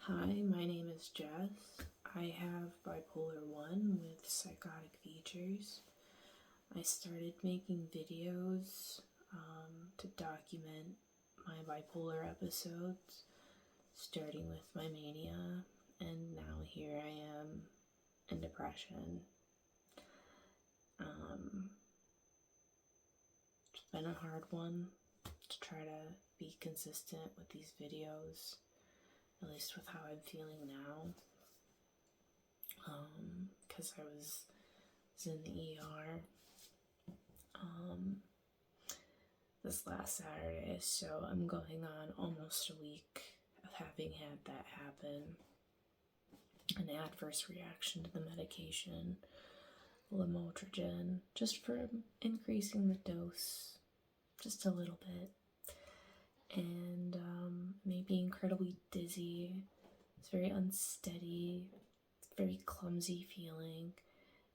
Hi, my name is Jess. I have bipolar 1 with psychotic features. I started making videos to document my bipolar episodes, starting with my mania, and now here I am in depression. It's been a hard one to try to be consistent with these videos, at least with how I'm feeling now. Because I was in the ER this last Saturday, so I'm going on almost a week of having had that happen. An adverse reaction to the medication, lamotrigine, just for increasing the dose just a little bit. And made me incredibly dizzy. It's very unsteady, very clumsy feeling.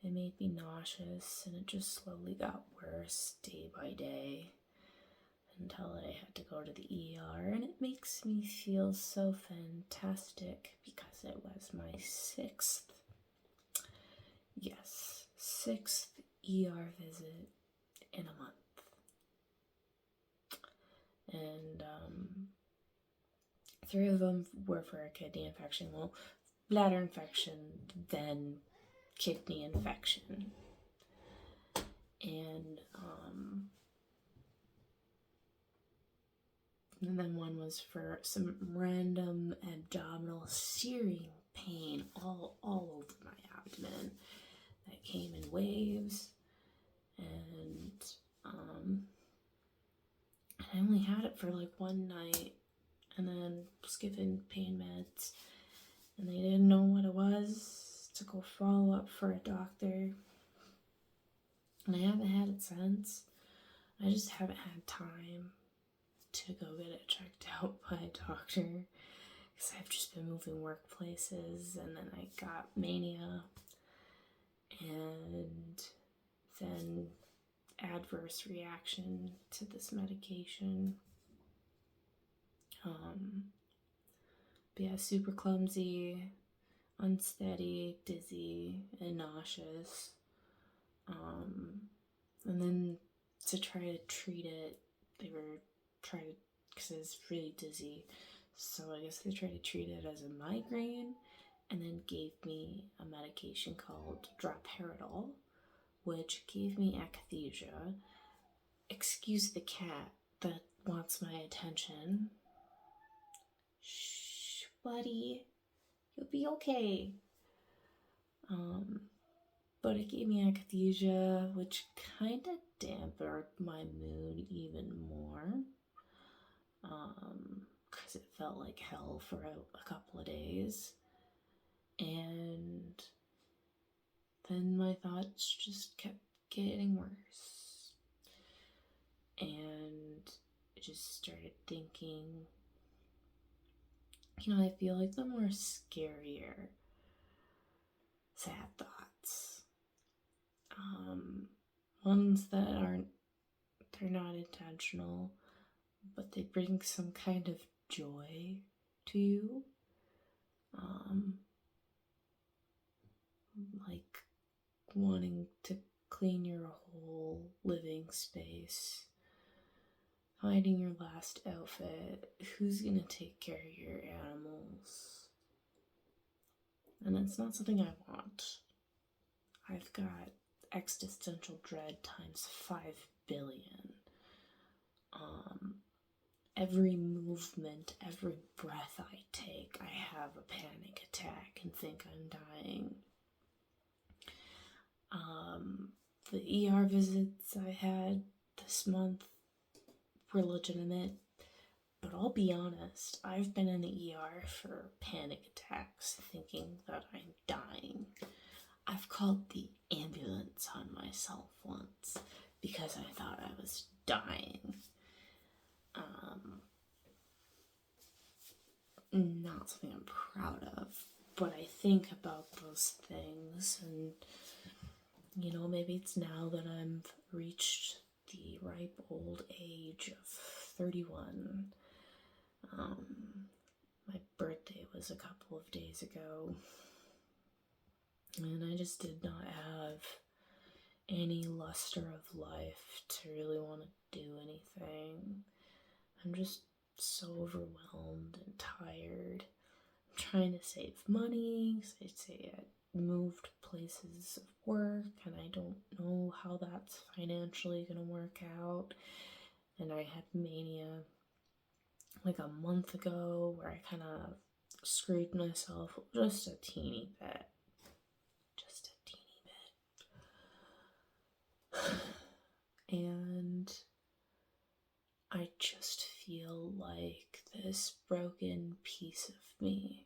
It made me nauseous, and it just slowly got worse day by day until I had to go to the ER, and it makes me feel so fantastic because it was my sixth ER visit in a month. And 3 of them were for a kidney infection. Well, bladder infection, then kidney infection. And then one was for some random abdominal searing pain all over my abdomen that came in waves. And I only had it for like one night, and then was given pain meds, and they didn't know what it was, to go follow up for a doctor, and I haven't had it since. I just haven't had time to go get it checked out by a doctor, because I've just been moving workplaces, and then I got mania, and then adverse reaction to this medication. But yeah, super clumsy, unsteady, dizzy, and nauseous. And then to try to treat it, they were trying to, because it's really dizzy, so I guess they tried to treat it as a migraine, and then gave me a medication called droperidol, which gave me akathisia. Excuse the cat that wants my attention. Shh, buddy, you'll be okay. But it gave me akathisia, which kind of dampened my mood even more. Because it felt like hell for a couple of days. And then my thoughts just kept getting worse. And I just started thinking, I feel like the more scarier sad thoughts, ones that they're not intentional, but they bring some kind of joy to you, like wanting to clean your whole living space, finding your last outfit, who's gonna take care of your animals. And it's not something I want. I've got existential dread times 5 billion. Every movement, every breath I take, I have a panic attack and think I'm dying. The ER visits I had this month were legitimate, but I'll be honest, I've been in the ER for panic attacks, thinking that I'm dying. I've called the ambulance on myself once because I thought I was dying. Not something I'm proud of, but I think about those things, and maybe it's now that I've reached the ripe old age of 31. My birth birthday was a couple of days ago, and I just did not have any luster of life to really want to do anything. I'm just so overwhelmed and tired. I'm trying to save money, because I say I moved places of work, and I don't know how that's financially gonna work out. And I had mania like a month ago where I kind of screwed myself just a teeny bit. Just a teeny bit. And I just feel like this broken piece of me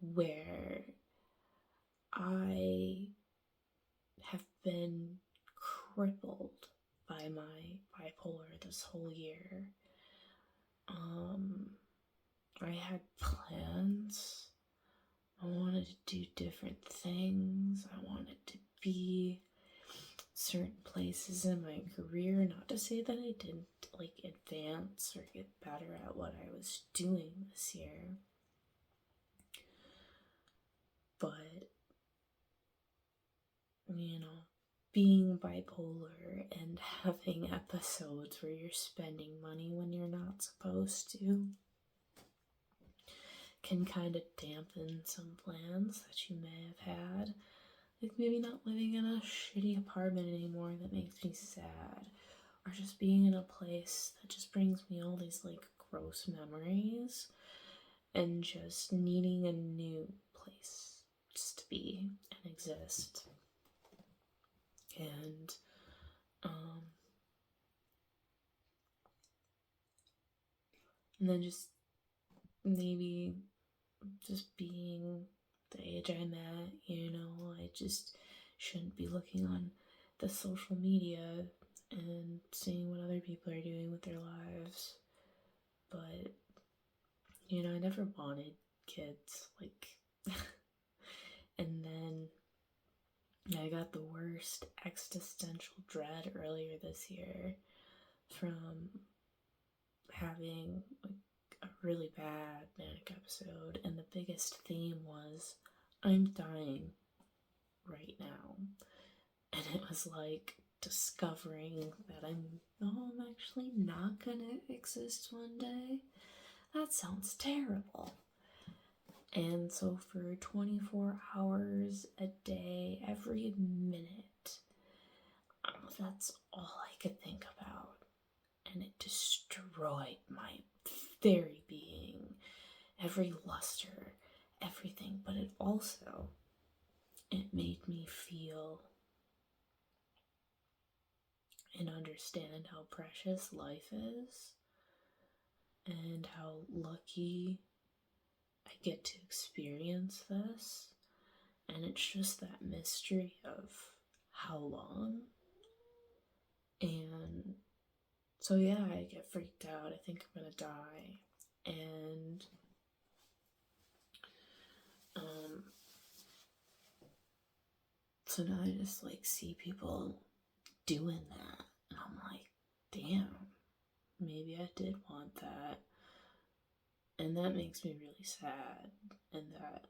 where I have been crippled by my bipolar this whole year. I had plans. I wanted to do different things. I wanted to be certain places in my career. Not to say that I didn't advance or get better at what I was doing this year. But, being bipolar and having episodes where you're spending money when you're not supposed to can kind of dampen some plans that you may have had. Like maybe not living in a shitty apartment anymore that makes me sad, or just being in a place that just brings me all these gross memories, and just needing a new place just to be and exist. And then just maybe just being the age I'm at, I just shouldn't be looking on the social media and seeing what other people are doing with their lives. But, I never wanted kids, and then I got the worst existential dread earlier this year from having a really bad manic episode, and the biggest theme was, I'm dying right now. And it was discovering that I'm actually not gonna exist one day. That sounds terrible. And so for 24 hours a day, every minute, that's all I could think about. And it destroyed my very being, every luster, everything. But it made me feel and understand how precious life is, and how lucky I get to experience this. And it's just that mystery of how long. And so yeah, I get freaked out. I think I'm gonna die. And so now I just see people doing that, and I'm like, damn, maybe I did want that. And that makes me really sad. And that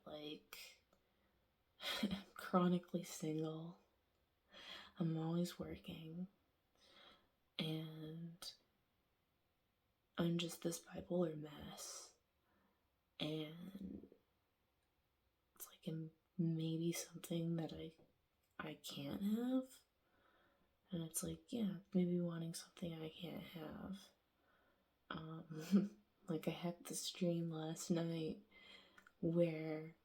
I'm chronically single. I'm always working. And I'm just this bipolar mess. And it's maybe something that I can't have. And it's maybe wanting something I can't have. I had this dream last night where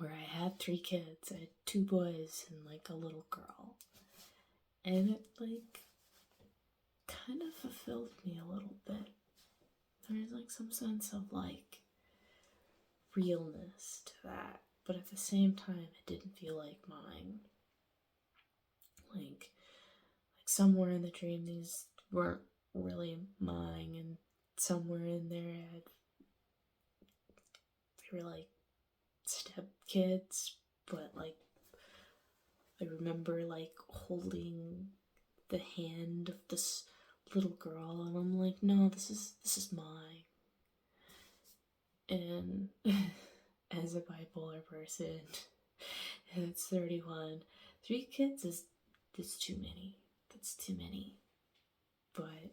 I had 3 kids. I had 2 boys and a little girl. And it kind of fulfilled me a little bit. There's some sense of realness to that. But at the same time, it didn't feel like mine. Somewhere in the dream, these weren't really mine, and somewhere in there, they were step kids, but I remember holding the hand of this little girl, and I'm no, this is mine. And as a bipolar person that's 31, 3 kids is too many. That's too many. But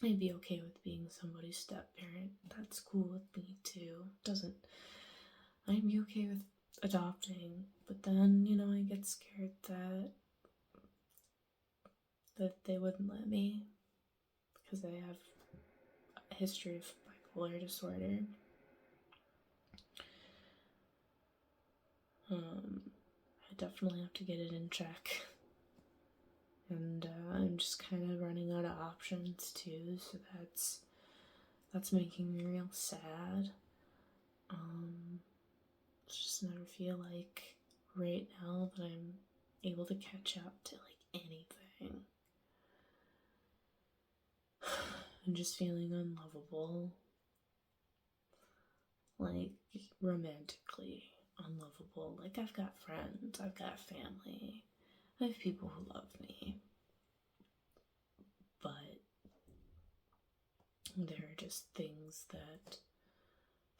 I'd be okay with being somebody's step-parent. That's cool with me too. I'd be okay with adopting, but then, I get scared that they wouldn't let me because I have a history of bipolar disorder. I definitely have to get it in check. And I'm just kind of running out of options too, so that's making me real sad. Just never feel like right now that I'm able to catch up to like anything. I'm just feeling unlovable. Like, romantically unlovable. Like, I've got friends, I've got family, I have people who love me. But there are just things that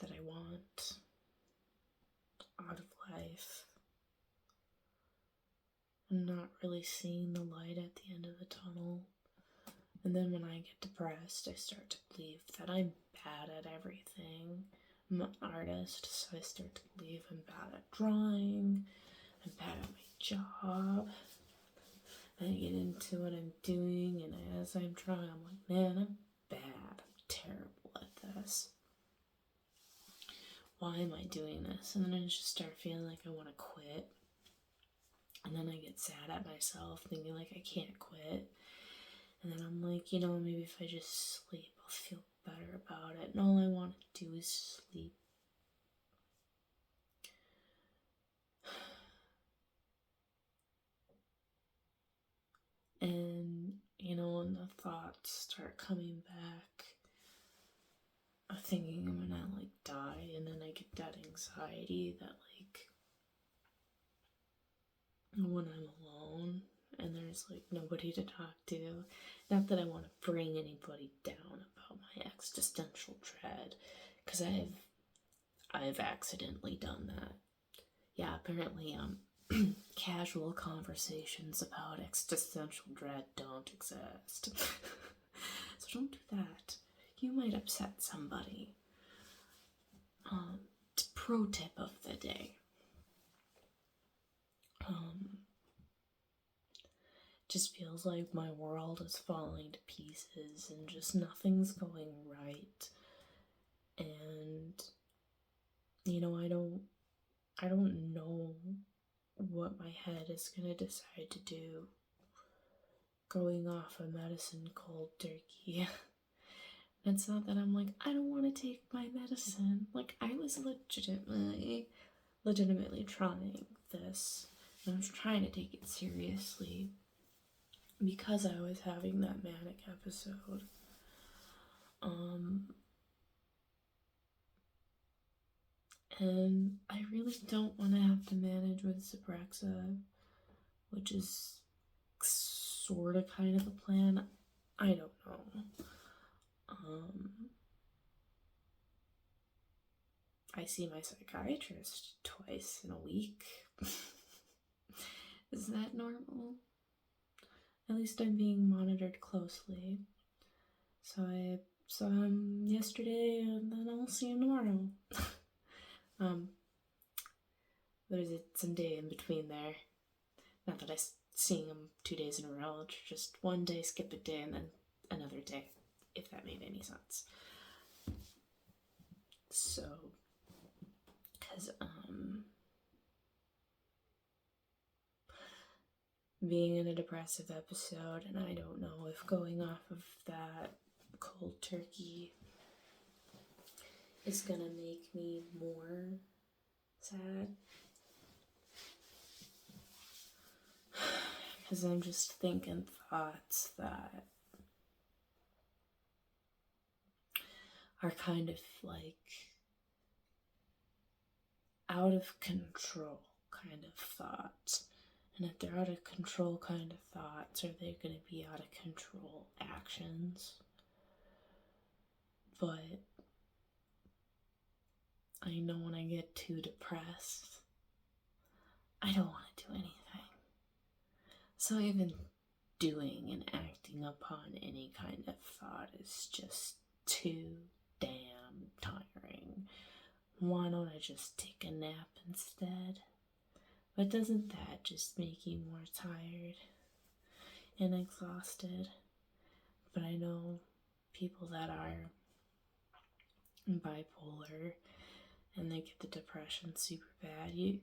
I want out of life. I'm not really seeing the light at the end of the tunnel. And then when I get depressed, I start to believe that I'm bad at everything. I'm an artist, so I start to believe I'm bad at drawing, I'm bad at my job. And I get into what I'm doing, and as I'm drawing, I'm like, man, I'm bad. I'm terrible at this. Why am I doing this? And then I just start feeling like I want to quit. And then I get sad at myself, thinking like I can't quit. And then I'm like, maybe if I just sleep, I'll feel better about it. And all I want to do is sleep. And, when the thoughts start coming back, I'm thinking I'm gonna, die. And then I get that anxiety that, when I'm alone and there's, nobody to talk to. Not that I want to bring anybody down about my existential dread, because I've accidentally done that. Yeah, apparently, casual conversations about existential dread don't exist. So don't do that. You might upset somebody. Pro tip of the day. Just feels like my world is falling to pieces and just nothing's going right. And, I don't know what my head is gonna decide to do. Going off a medicine cold turkey. It's not that I'm like, I don't want to take my medicine. I was legitimately trying this. And I was trying to take it seriously because I was having that manic episode. And I really don't want to have to manage with Zyprexa, which is sort of kind of a plan. I don't know. I see my psychiatrist twice in a week. Is that normal? At least I'm being monitored closely. So I saw him yesterday, and then I'll see him tomorrow. There's some day in between there. Not that I'm seeing him 2 days in a row. It's just one day, skip a day, and then another day, if that made any sense. So, because, being in a depressive episode, and I don't know if going off of that cold turkey is gonna make me more sad. Because I'm just thinking thoughts that are kind of out of control kind of thoughts. And if they're out of control kind of thoughts, are they going to be out of control actions? But I know when I get too depressed, I don't want to do anything. So even doing and acting upon any kind of thought is just too damn tiring. Why don't I just take a nap instead? But doesn't that just make you more tired and exhausted? But I know people that are bipolar and they get the depression super bad. You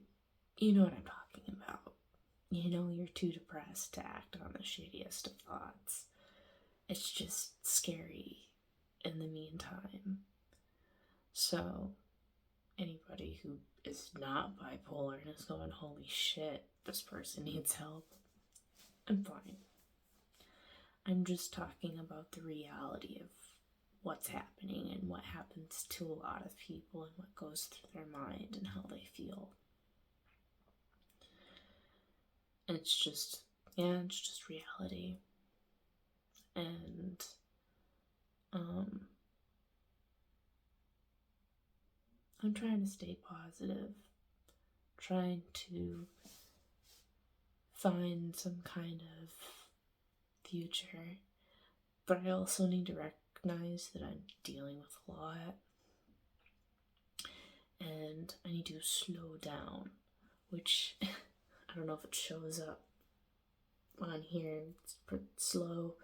know what I'm talking about. You know you're too depressed to act on the shittiest of thoughts. It's just scary in the meantime. So, anybody who is not bipolar and is going, holy shit, this person needs help, I'm fine. I'm just talking about the reality of what's happening and what happens to a lot of people and what goes through their mind and how they feel. And it's just reality. And I'm trying to stay positive, trying to find some kind of future, but I also need to recognize that I'm dealing with a lot, and I need to slow down, which I don't know if it shows up on here. It's pretty slow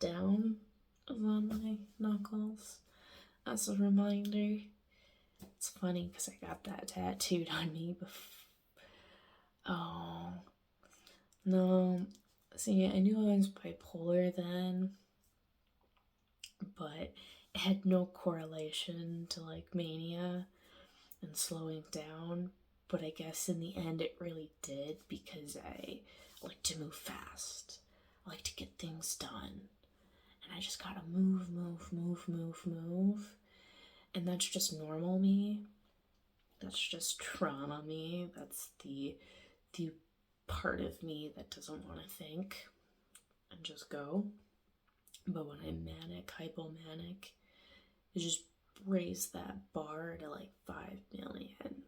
down on my knuckles as a reminder. It's funny because I got that tattooed on me Oh, no. See, I knew I was bipolar then, but it had no correlation to like mania and slowing down. But I guess in the end it really did, because I like to move fast. I like to get things done. And I just gotta move. And that's just normal me. That's just trauma me. That's the part of me that doesn't want to think and just go. But when I'm manic, hypomanic, it just raise that bar to like 5 million.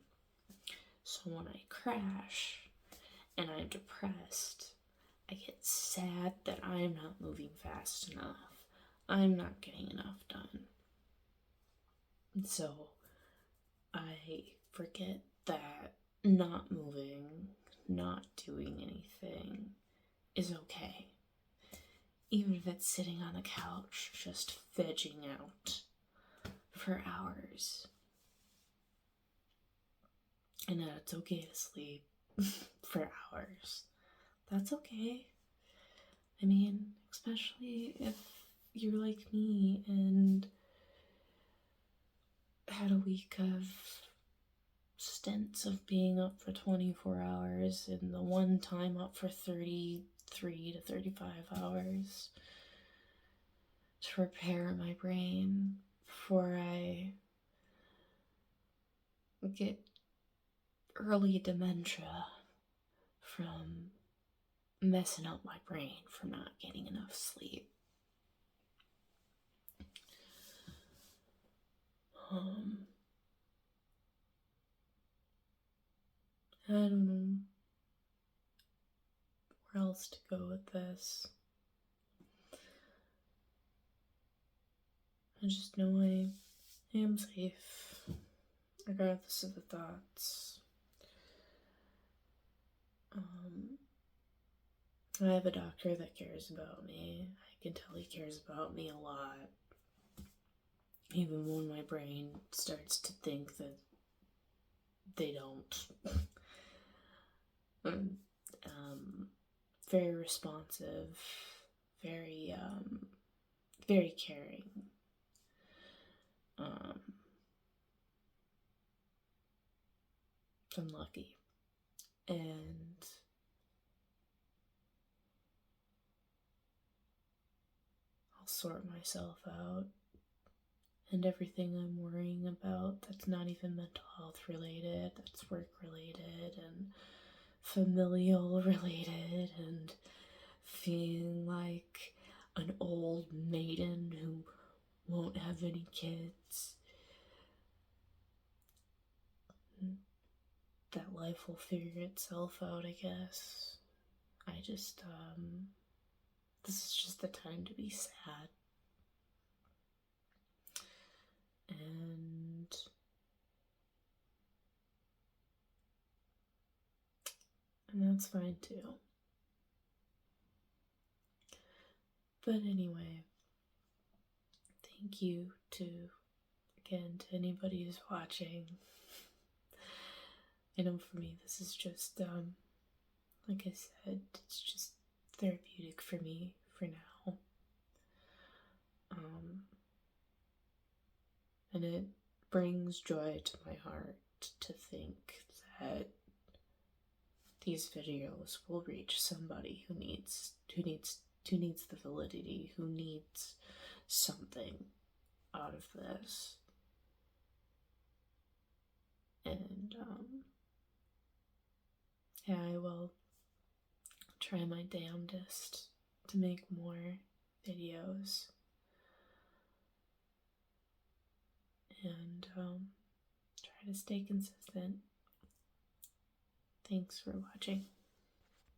So when I crash and I'm depressed, I get sad that I'm not moving fast enough. I'm not getting enough done. And so I forget that not moving, not doing anything is okay. Even if it's sitting on the couch, just vegging out for hours. And that it's okay to sleep for hours. That's okay. I mean, especially if you're like me and had a week of stints of being up for 24 hours and the one time up for 33 to 35 hours to repair my brain before I get early dementia from messing up my brain from not getting enough sleep. I don't know where else to go with this. I just know I am safe, regardless of the thoughts. I have a doctor that cares about me. I can tell he cares about me a lot. Even when my brain starts to think that they don't. Very responsive, very caring. I'm lucky. And I'll sort myself out. And everything I'm worrying about that's not even mental health related, that's work related and familial related and feeling like an old maiden who won't have any kids. that life will figure itself out, I guess. I just, this is just the time to be sad. And that's fine too. But anyway, thank you again to anybody who's watching. I know for me this is just, like I said, it's just therapeutic for me for now. And it brings joy to my heart to think that these videos will reach somebody who needs the validity, who needs something out of this. And yeah, I will try my damnedest to make more videos. And try to stay consistent. Thanks for watching.